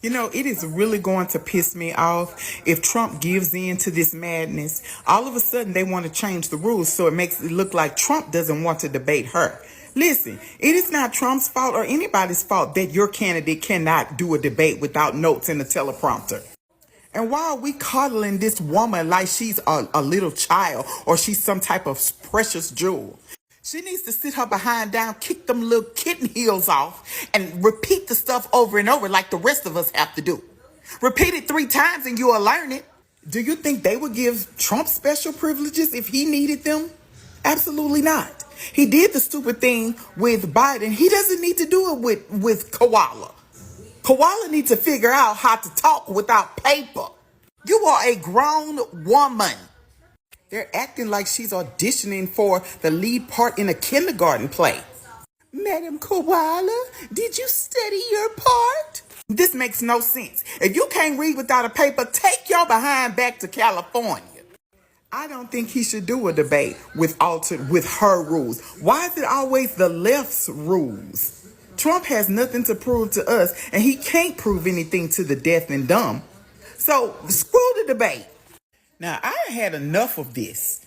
You know, it is really going to piss me off if Trump gives in to this madness. All of a sudden, they want to change the rules so it makes it look like Trump doesn't want to debate her. Listen, it is not Trump's fault or anybody's fault that your candidate cannot do a debate without notes in the teleprompter. And why are we coddling this woman like she's a little child or she's some type of precious jewel? She needs to sit her behind down, kick them little kitten heels off, and repeat the stuff over and over like the rest of us have to do. Repeat it 3 times and you'll learn it. Do you think they would give Trump special privileges if he needed them? Absolutely not. He did the stupid thing with Biden. He doesn't need to do it with Koala. Koala needs to figure out how to talk without paper. You are a grown woman. They're acting like she's auditioning for the lead part in a kindergarten play. Madam Koala, did you study your part? This makes no sense. If you can't read without a paper, take your behind back to California. I don't think he should do a debate with her rules. Why is it always the left's rules? Trump has nothing to prove to us, and he can't prove anything to the deaf and dumb. So screw the debate. Now, I had enough of this.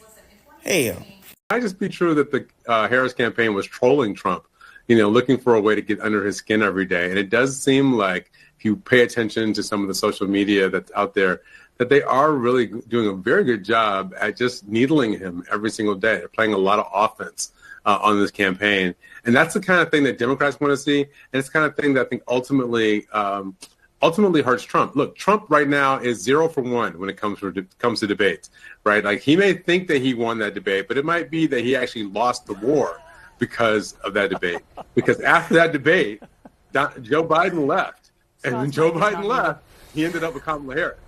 Hell. Might just be true that the Harris campaign was trolling Trump, looking for a way to get under his skin every day. And it does seem like, if you pay attention to some of the social media that's out there, that they are really doing a very good job at just needling him every single day. They're playing a lot of offense on this campaign. And that's the kind of thing that Democrats want to see. And it's the kind of thing that I think ultimately hurts Trump. Look, Trump right now is 0 for 1 when it comes to debates, right? Like, he may think that he won that debate, but it might be that he actually lost the war because of that debate. Because after that debate, Joe Biden left. And when Joe Biden left, he ended up with Kamala Harris.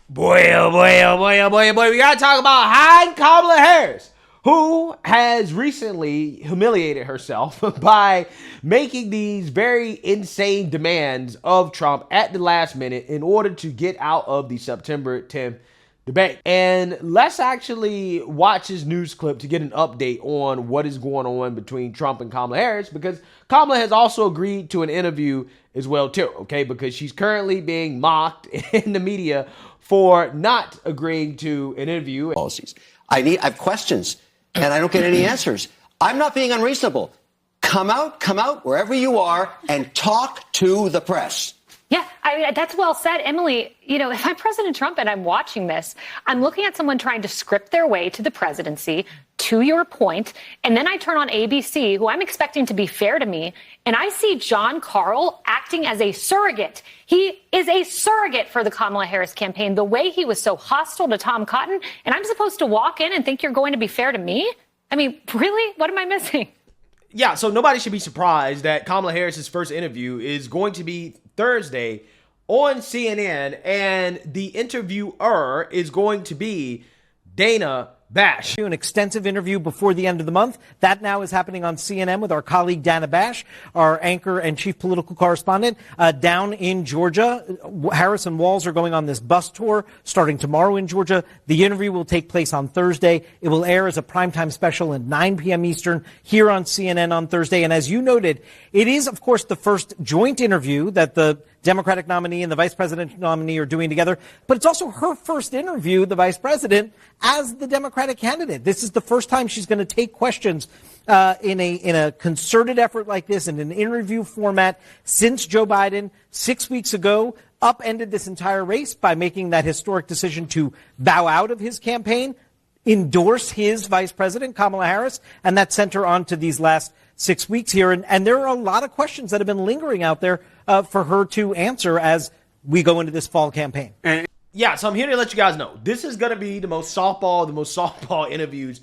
Boy, oh boy, oh boy, oh boy, oh boy. We got to talk about hiding Kamala Harris, who has recently humiliated herself by making these very insane demands of Trump at the last minute in order to get out of the September 10th debate. And let's actually watch this news clip to get an update on what is going on between Trump and Kamala Harris, because Kamala has also agreed to an interview as well too, okay? Because she's currently being mocked in the media for not agreeing to an interview. Policies. I have questions, and I don't get any answers. I'm not being unreasonable. Come out wherever you are and talk to the press. Yeah, I mean, that's well said, Emily. If I'm President Trump and I'm watching this, I'm looking at someone trying to script their way to the presidency, to your point, and then I turn on ABC, who I'm expecting to be fair to me, and I see John Carl acting as a surrogate. He is a surrogate for the Kamala Harris campaign, the way he was so hostile to Tom Cotton, and I'm supposed to walk in and think you're going to be fair to me? I mean, really? What am I missing? Yeah, so nobody should be surprised that Kamala Harris's first interview is going to be Thursday on CNN, and the interviewer is going to be Dana Bash. An extensive interview before the end of the month. That now is happening on CNN with our colleague Dana Bash, our anchor and chief political correspondent down in Georgia. Harris and Walz are going on this bus tour starting tomorrow in Georgia. The interview will take place on Thursday. It will air as a primetime special at 9 p.m. Eastern here on CNN on Thursday. And as you noted, it is, of course, the first joint interview that the Democratic nominee and the vice presidential nominee are doing together. But it's also her first interview, the vice president, as the Democratic candidate. This is the first time she's going to take questions in a concerted effort like this, in an interview format, since Joe Biden 6 weeks ago upended this entire race by making that historic decision to bow out of his campaign, endorse his vice president, Kamala Harris, and that sent her on to these last 6 weeks here. And there are a lot of questions that have been lingering out there for her to answer as we go into this fall campaign. Yeah, so I'm here to let you guys know, this is going to be the most softball interviews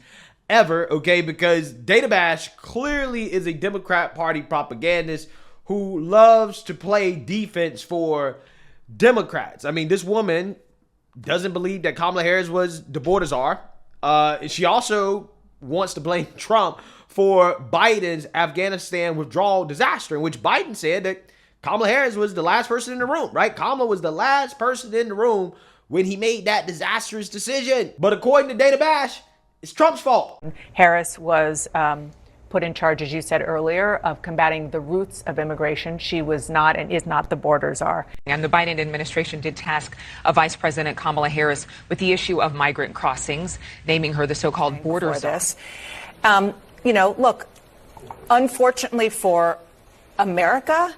ever, okay? Because Dana Bash clearly is a Democrat Party propagandist who loves to play defense for Democrats. I mean, this woman doesn't believe that Kamala Harris was the border czar. She also wants to blame Trump for Biden's Afghanistan withdrawal disaster, in which Biden said that Kamala Harris was the last person in the room, right? Kamala was the last person in the room when he made that disastrous decision. But according to Dana Bash, it's Trump's fault. Harris was put in charge, as you said earlier, of combating the roots of immigration. She was not and is not the borders czar. And the Biden administration did task Vice President Kamala Harris with the issue of migrant crossings, naming her the so-called border czar. Look, unfortunately for America,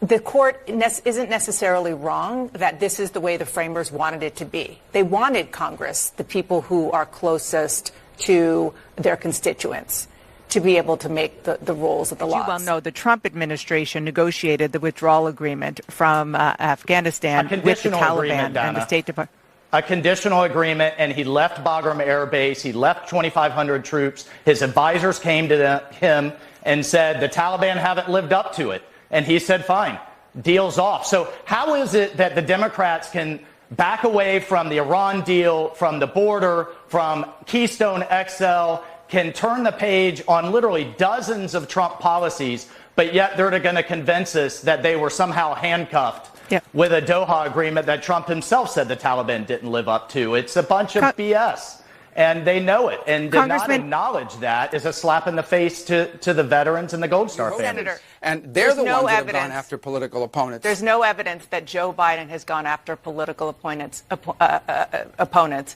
the court isn't necessarily wrong that this is the way the framers wanted it to be. They wanted Congress, the people who are closest to their constituents, to be able to make the rules of the laws. You well know the Trump administration negotiated the withdrawal agreement from Afghanistan with the Taliban and the State Department. A conditional agreement, and he left Bagram Air Base. He left 2,500 troops. His advisors came to him and said, the Taliban haven't lived up to it. And he said, fine, deal's off. So how is it that the Democrats can back away from the Iran deal, from the border, from Keystone XL, can turn the page on literally dozens of Trump policies, but yet they're going to convince us that they were somehow handcuffed with a Doha agreement that Trump himself said the Taliban didn't live up to? It's a bunch of BS, and they know it. And to not acknowledge that is a slap in the face to the veterans and the Gold Star families. And they're the ones that have gone after political opponents. There's no evidence that Joe Biden has gone after political opponents.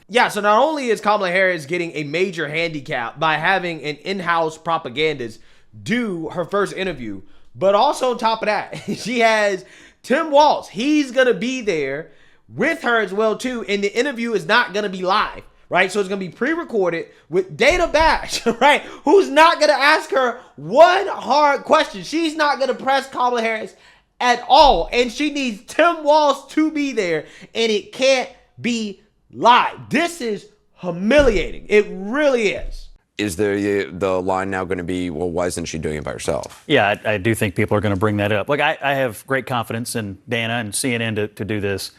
Yeah, so not only is Kamala Harris getting a major handicap by having an in-house propagandist do her first interview, but also on top of that, she has Tim Walz. He's going to be there with her as well, too, and the interview is not going to be live. Right, so it's going to be pre-recorded with Dana Bash, right, who's not going to ask her one hard question. She's not going to press Kamala Harris at all, and she needs Tim Walz to be there, and it can't be live. This is humiliating. It really is. Is the line now going to be, well, why isn't she doing it by herself? Yeah, I do think people are going to bring that up. Look, I have great confidence in Dana and CNN to do this.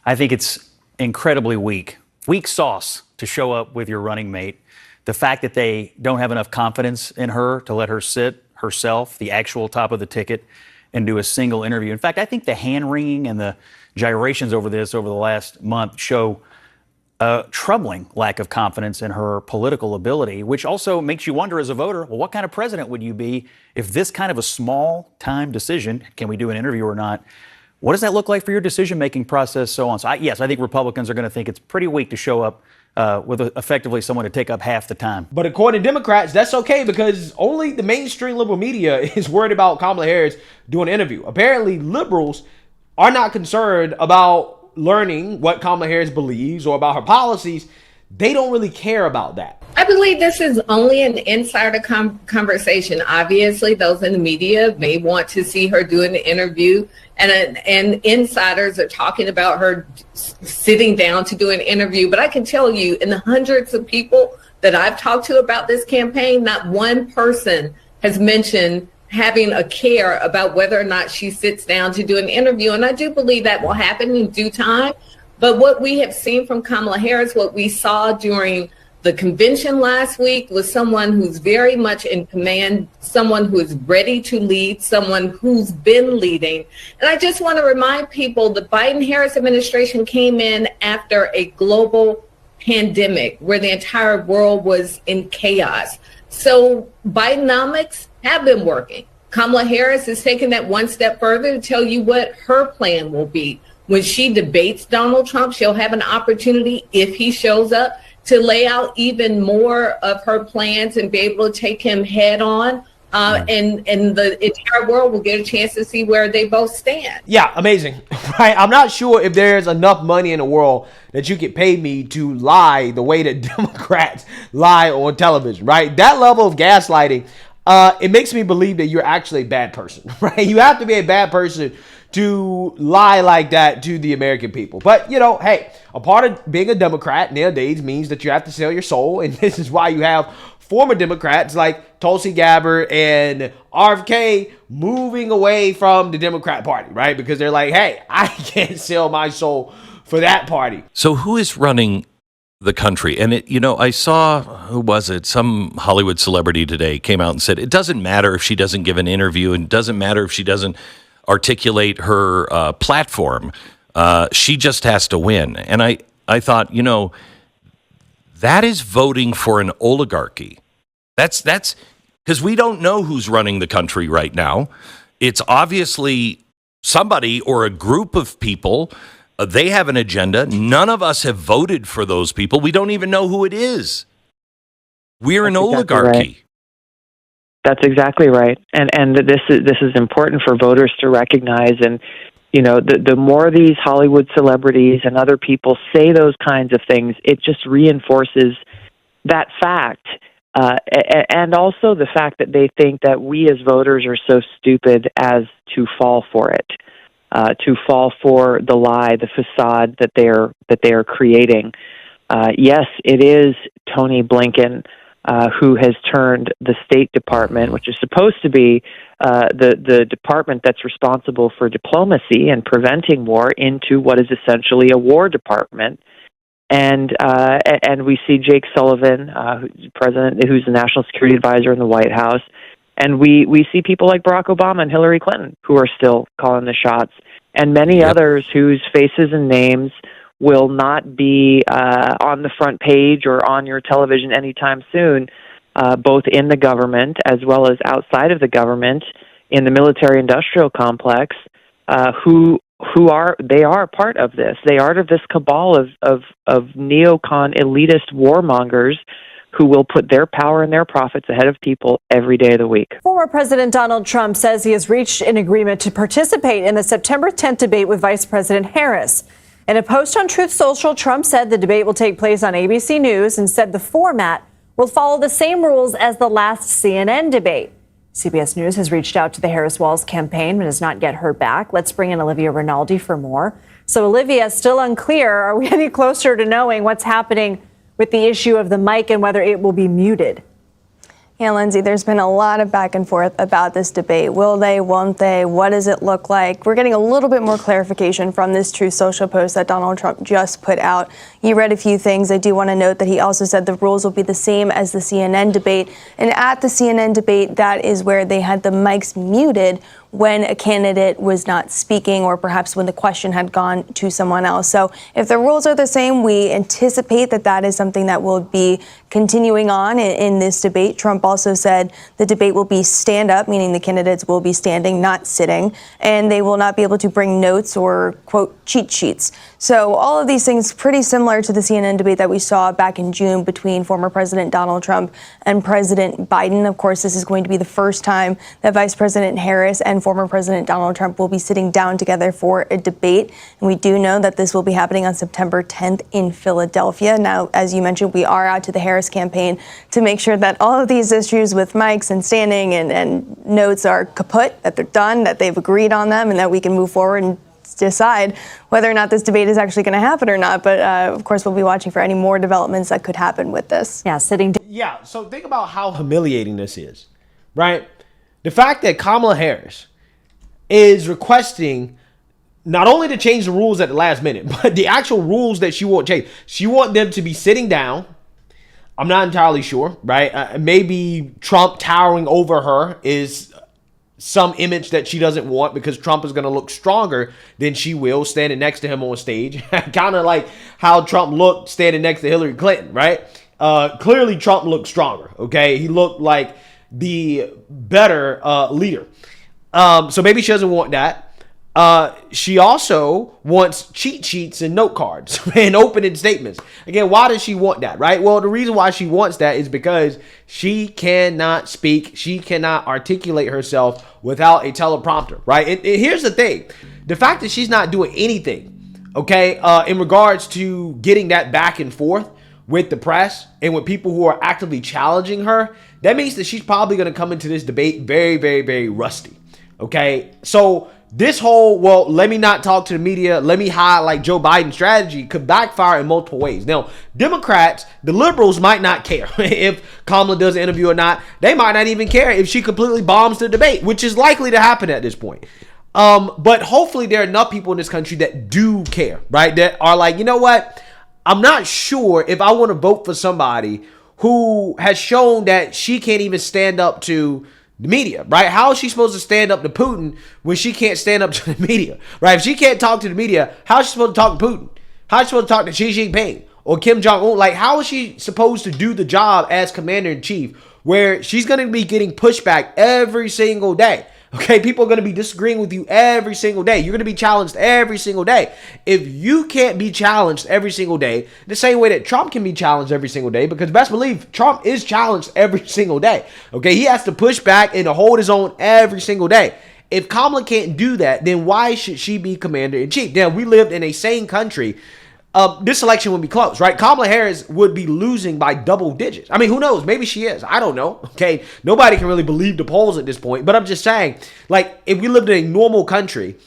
I think it's incredibly weak sauce to show up with your running mate. The fact that they don't have enough confidence in her to let her sit herself, the actual top of the ticket, and do a single interview. In fact, I think the hand-wringing and the gyrations over this over the last month show a troubling lack of confidence in her political ability, which also makes you wonder as a voter, well, what kind of president would you be if this kind of a small-time decision, can we do an interview or not, what does that look like for your decision-making process, so on? So, I think Republicans are going to think it's pretty weak to show up with effectively someone to take up half the time. But according to Democrats, that's okay because only the mainstream liberal media is worried about Kamala Harris doing an interview. Apparently, liberals are not concerned about learning what Kamala Harris believes or about her policies. They don't really care about that. I believe this is only an insider conversation. Obviously, those in the media may want to see her do an interview, and insiders are talking about her sitting down to do an interview. But I can tell you, in the hundreds of people that I've talked to about this campaign, not one person has mentioned having a care about whether or not she sits down to do an interview. And I do believe that will happen in due time. But what we have seen from Kamala Harris, what we saw during the convention last week, was someone who's very much in command, someone who is ready to lead, someone who's been leading. And I just want to remind people the Biden-Harris administration came in after a global pandemic where the entire world was in chaos. So Bidenomics have been working. Kamala Harris is taking that one step further to tell you what her plan will be. When she debates Donald Trump, she'll have an opportunity, if he shows up, to lay out even more of her plans and be able to take him head on. And the entire world will get a chance to see where they both stand. Yeah, amazing. Right? I'm not sure if there's enough money in the world that you could pay me to lie the way that Democrats lie on television, right? That level of gaslighting, it makes me believe that you're actually a bad person, right? You have to be a bad person to lie like that to the American people. But, hey, a part of being a Democrat nowadays means that you have to sell your soul. And this is why you have former Democrats like Tulsi Gabbard and RFK moving away from the Democrat Party, right? Because they're like, hey, I can't sell my soul for that party. So who is running the country? And I saw, who was it? Some Hollywood celebrity today came out and said, it doesn't matter if she doesn't give an interview, and it doesn't matter if she doesn't articulate her platform. She just has to win. And I thought, that is voting for an oligarchy. That's because we don't know who's running the country right now. It's obviously somebody or a group of people. They have an agenda. None of us have voted for those people. We don't even know who it is. We're an oligarchy. Right. That's exactly right. And this is important for voters to recognize. And, you know, the more these Hollywood celebrities and other people say those kinds of things, it just reinforces that fact. And also the fact that they think that we as voters are so stupid as to fall for it, to fall for the lie, the facade that they are creating. Yes, it is Tony Blinken who has turned the State Department, which is supposed to be the department that's responsible for diplomacy and preventing war, into what is essentially a war department. And we see Jake Sullivan, who's the National Security Advisor in the White House, and we see people like Barack Obama and Hillary Clinton who are still calling the shots, and many others whose faces and names will not be on the front page or on your television anytime soon, both in the government as well as outside of the government, in the military-industrial complex, who are part of this. They are part of this cabal of neocon elitist warmongers who will put their power and their profits ahead of people every day of the week. Former President Donald Trump says he has reached an agreement to participate in the September 10th debate with Vice President Harris. In a post on Truth Social, Trump said the debate will take place on ABC News and said the format will follow the same rules as the last CNN debate. CBS News has reached out to the Harris-Walz campaign but has not yet heard back. Let's bring in Olivia Rinaldi for more. So, Olivia, still unclear. Are we any closer to knowing what's happening with the issue of the mic and whether it will be muted? Yeah, Lindsay, there's been a lot of back and forth about this debate. Will they, won't they? What does it look like? We're getting a little bit more clarification from this Truth Social post that Donald Trump just put out. You read a few things. I do want to note that he also said the rules will be the same as the CNN debate. And at the CNN debate, that is where they had the mics muted when a candidate was not speaking, or perhaps when the question had gone to someone else. So if the rules are the same, we anticipate that that is something that will be continuing on in this debate. Trump also said the debate will be stand up, meaning the candidates will be standing, not sitting, and they will not be able to bring notes or, quote, cheat sheets. So all of these things pretty similar to the CNN debate that we saw back in June between former President Donald Trump and President Biden. Of course, this is going to be the first time that Vice President Harris and former President Donald Trump will be sitting down together for a debate. And we do know that this will be happening on September 10th in Philadelphia. Now, as you mentioned, we are out to the Harris campaign to make sure that all of these issues with mics and standing and notes are kaput, that they're done, that they've agreed on them, and that we can move forward and decide whether or not this debate is actually going to happen or not. But of course, we'll be watching for any more developments that could happen with this. Yeah, Yeah, so think about how humiliating this is, right? The fact that Kamala Harris is requesting not only to change the rules at the last minute, but the actual rules that she won't change. She wants them to be sitting down. I'm not entirely sure, right? Maybe Trump towering over her is some image that she doesn't want because Trump is going to look stronger than she will standing next to him on stage. Kind of like how Trump looked standing next to Hillary Clinton, right? Clearly Trump looked stronger, okay? He looked like the better leader. So maybe she doesn't want that. She also wants cheat sheets and note cards and opening statements. Again, why does she want that, right? Well, the reason why she wants that is because she cannot speak. She cannot articulate herself without a teleprompter, right? And here's the thing. The fact that she's not doing anything, okay, in regards to getting that back and forth with the press and with people who are actively challenging her, that means that she's probably going to come into this debate very, very, very rusty, okay? So this whole, well, let me not talk to the media, let me hide like Joe Biden strategy could backfire in multiple ways. Now, Democrats, the liberals might not care if Kamala does an interview or not. They might not even care if she completely bombs the debate, which is likely to happen at this point. But hopefully there are enough people in this country that do care, right? That are like, you know what? I'm not sure if I want to vote for somebody who has shown that she can't even stand up to the media, right? How is she supposed to stand up to Putin when she can't stand up to the media, right? If she can't talk to the media, how is she supposed to talk to Putin? How is she supposed to talk to Xi Jinping or Kim Jong-un? Like, how is she supposed to do the job as commander-in-chief where she's going to be getting pushback every single day. Okay, people are going to be disagreeing with you every single day. You're going to be challenged every single day. If you can't be challenged every single day, the same way that Trump can be challenged every single day, because best believe Trump is challenged every single day. Okay, he has to push back and to hold his own every single day. If Kamala can't do that, then why should she be commander-in-chief? Now, we lived in a sane country. This election would be close, right? Kamala Harris would be losing by double digits. I mean, who knows? Maybe she is. I don't know. Okay. Nobody can really believe the polls at this point. But I'm just saying, like, if we lived in a normal country,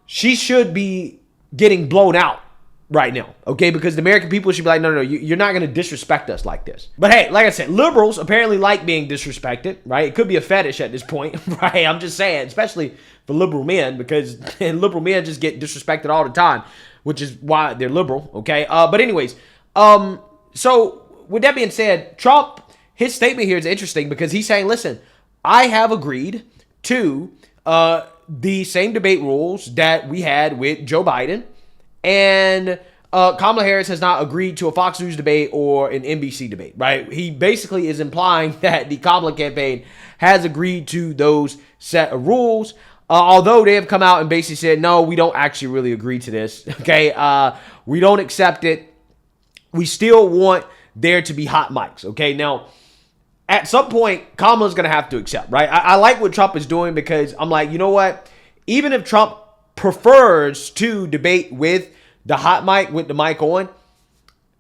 she should be getting blown out right now. Okay. Because the American people should be like, no, you're not going to disrespect us like this. But hey, like I said, liberals apparently like being disrespected, right? It could be a fetish at this point, right? I'm just saying, especially for liberal men, because liberal men just get disrespected all the time, which is why they're liberal, okay? But anyways, so with that being said, Trump, his statement here is interesting because he's saying, listen, I have agreed to the same debate rules that we had with Joe Biden, and Kamala Harris has not agreed to a Fox News debate or an NBC debate, right? He basically is implying that the Kamala campaign has agreed to those set of rules. Although they have come out and basically said, no, we don't actually really agree to this. Okay. We don't accept it. We still want there to be hot mics. Okay. Now, at some point, Kamala's going to have to accept, right? I like what Trump is doing because I'm like, you know what? Even if Trump prefers to debate with the hot mic, with the mic on,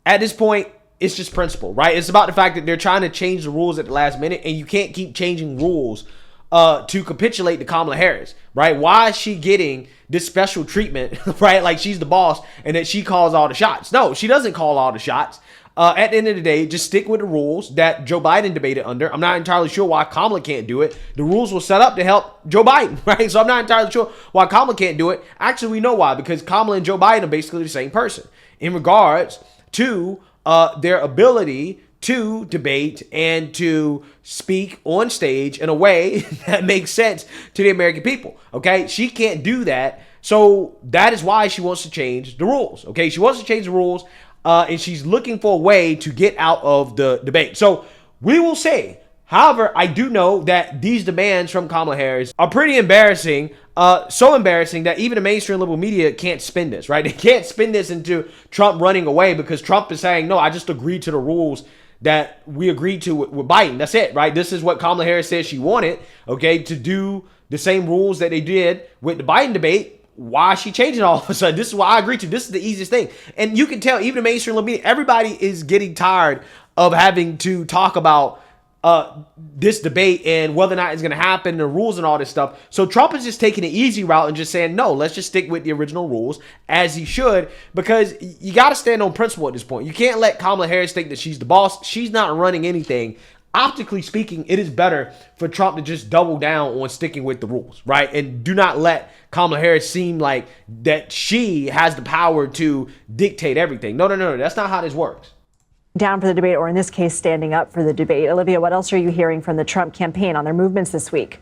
at this point, it's just principle, right? It's about the fact that they're trying to change the rules at the last minute, and you can't keep changing rules to capitulate to Kamala Harris, right? Why is she getting this special treatment, right? Like she's the boss and that she calls all the shots. No, she doesn't call all the shots. At the end of the day, just stick with the rules that Joe Biden debated under. I'm not entirely sure why Kamala can't do it. The rules were set up to help Joe Biden, right? So I'm not entirely sure why Kamala can't do it. Actually, we know why, because Kamala and Joe Biden are basically the same person in regards to their ability to debate and to speak on stage in a way that makes sense to the American people. Okay, she can't do that, so that is why she wants to change the rules. Okay, she wants to change the rules, and she's looking for a way to get out of the debate. So we will see. However, I do know that these demands from Kamala Harris are pretty embarrassing. So embarrassing that even the mainstream liberal media can't spin this, right? They can't spin this into Trump running away because Trump is saying, no, I just agreed to the rules that we agreed to with Biden. That's it, right? This is what Kamala Harris said she wanted, okay, to do the same rules that they did with the Biden debate. Why is she changing all of a sudden? This is what I agreed to. This is the easiest thing. And you can tell even the mainstream media, everybody is getting tired of having to talk about this debate and whether or not it's going to happen, the rules and all this stuff. So Trump is just taking the easy route and just saying, no, let's just stick with the original rules, as he should, because you got to stand on principle at this point. You can't let Kamala Harris think that she's the boss. She's not running anything. Optically speaking, it is better for Trump to just double down on sticking with the rules, right? And do not let Kamala Harris seem like that she has the power to dictate everything. No, that's not how this works. Down for the debate, or in this case, standing up for the debate. Olivia, what else are you hearing from the Trump campaign on their movements this week?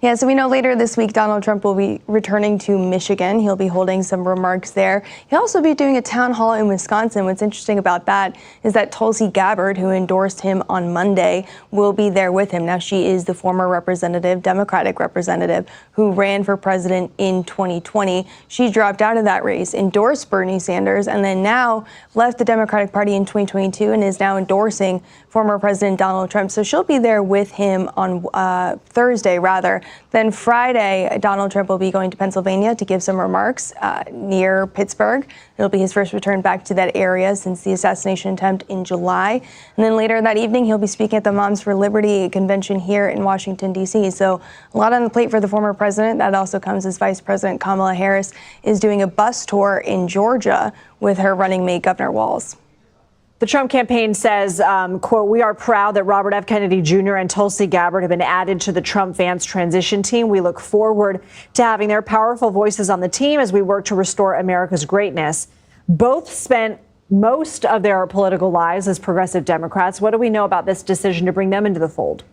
Yeah, so we know later this week Donald Trump will be returning to Michigan. He'll be holding some remarks there. He'll also be doing a town hall in Wisconsin. What's interesting about that is that Tulsi Gabbard, who endorsed him on Monday, will be there with him. Now, she is the former representative, Democratic representative, who ran for president in 2020. She dropped out of that race, endorsed Bernie Sanders, and then now left the Democratic Party in 2022 and is now endorsing former President Donald Trump. So she'll be there with him on Thursday, rather. Then Friday, Donald Trump will be going to Pennsylvania to give some remarks near Pittsburgh. It'll be his first return back to that area since the assassination attempt in July. And then later that evening, he'll be speaking at the Moms for Liberty convention here in Washington, D.C. So a lot on the plate for the former president. That also comes as Vice President Kamala Harris is doing a bus tour in Georgia with her running mate, Governor Walz. The Trump campaign says, quote, "We are proud that Robert F. Kennedy Jr. and Tulsi Gabbard have been added to the Trump-Vance transition team. We look forward to having their powerful voices on the team as we work to restore America's greatness." Both spent most of their political lives as progressive Democrats. What do we know about this decision to bring them into the fold?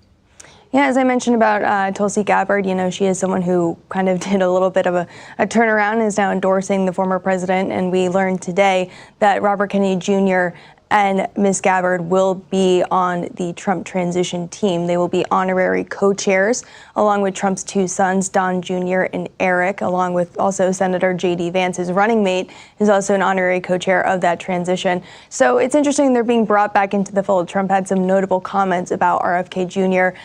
Yeah, as I mentioned about Tulsi Gabbard, she is someone who kind of did a little bit of a turnaround and is now endorsing the former president. And we learned today that Robert Kennedy Jr. and Ms. Gabbard will be on the Trump transition team. They will be honorary co-chairs, along with Trump's two sons, Don Jr. and Eric, along with also Senator J.D. Vance. His running mate is also an honorary co-chair of that transition. So it's interesting they're being brought back into the fold. Trump had some notable comments about RFK Jr.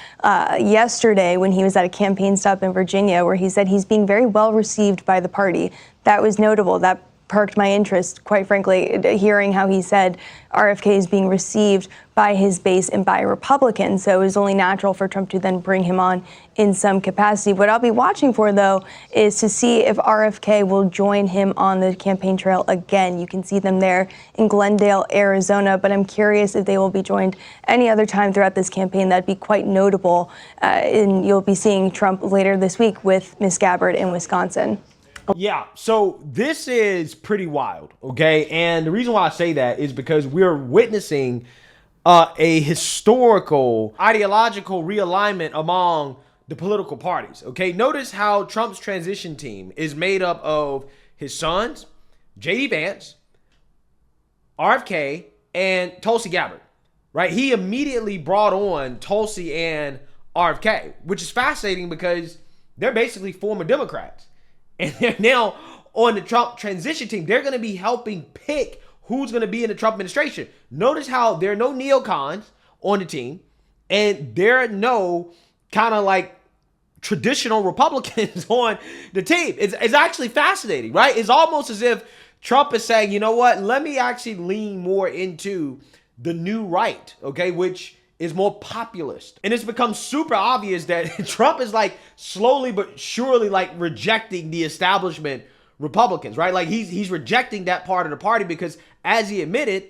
Yesterday when he was at a campaign stop in Virginia, where he said he's being very well received by the party. That was notable. That perked my interest, quite frankly, hearing how he said RFK is being received by his base and by Republicans. So it was only natural for Trump to then bring him on in some capacity. What I'll be watching for, though, is to see if RFK will join him on the campaign trail again. You can see them there in Glendale, Arizona, but I'm curious if they will be joined any other time throughout this campaign. That'd be quite notable. And you'll be seeing Trump later this week with Ms. Gabbard in Wisconsin. Yeah, so this is pretty wild, okay? And the reason why I say that is because we're witnessing a historical ideological realignment among the political parties, okay? Notice how Trump's transition team is made up of his sons, J.D. Vance, RFK, and Tulsi Gabbard, right? He immediately brought on Tulsi and RFK, which is fascinating because they're basically former Democrats. And they're now on the Trump transition team. They're going to be helping pick who's going to be in the Trump administration. Notice how there are no neocons on the team, and there are no kind of like traditional Republicans on the team. It's actually fascinating, right? It's almost as if Trump is saying, you know what, let me actually lean more into the new right, okay, which is more populist. And it's become super obvious that Trump is like slowly but surely like rejecting the establishment Republicans, right? Like he's rejecting that part of the party because, as he admitted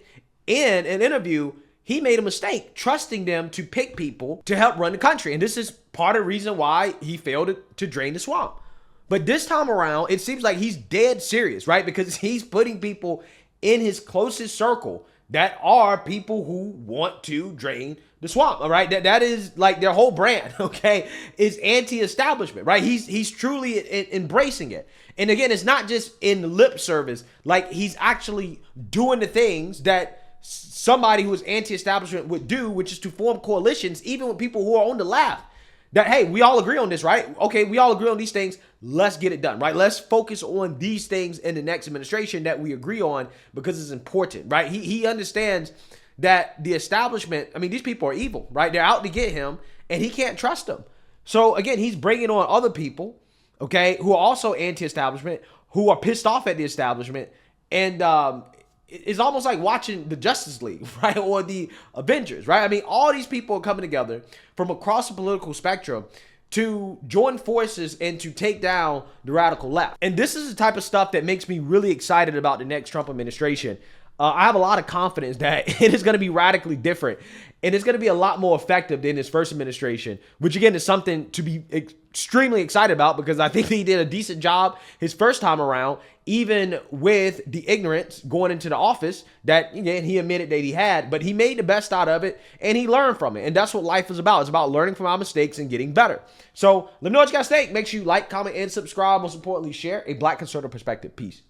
in an interview, he made a mistake trusting them to pick people to help run the country. And this is part of the reason why he failed to drain the swamp. But this time around, it seems like he's dead serious, right? Because he's putting people in his closest circle that are people who want to drain the swamp, all right? That is like their whole brand, okay, is anti-establishment, right? He's truly embracing it. And again, it's not just in lip service. Like, he's actually doing the things that somebody who is anti-establishment would do, which is to form coalitions, even with people who are on the left. That, hey, we all agree on this, right? Okay, we all agree on these things. Let's get it done, right? Let's focus on these things in the next administration that we agree on because it's important, right? He understands that the establishment, I mean, these people are evil, right? They're out to get him, and he can't trust them. So, again, he's bringing on other people, okay, who are also anti-establishment, who are pissed off at the establishment, and it's almost like watching the Justice League, right, or the Avengers, right? I mean, all these people are coming together from across the political spectrum to join forces and to take down the radical left. And this is the type of stuff that makes me really excited about the next Trump administration. I have a lot of confidence that it is going to be radically different, and it's going to be a lot more effective than his first administration, which again is something to be extremely excited about because I think he did a decent job his first time around, even with the ignorance going into the office that, again, he admitted that he had, but he made the best out of it and he learned from it. And that's what life is about. It's about learning from our mistakes and getting better. So let me know what you guys think. Make sure you like, comment, and subscribe. Most importantly, share a Black conservative perspective. Peace.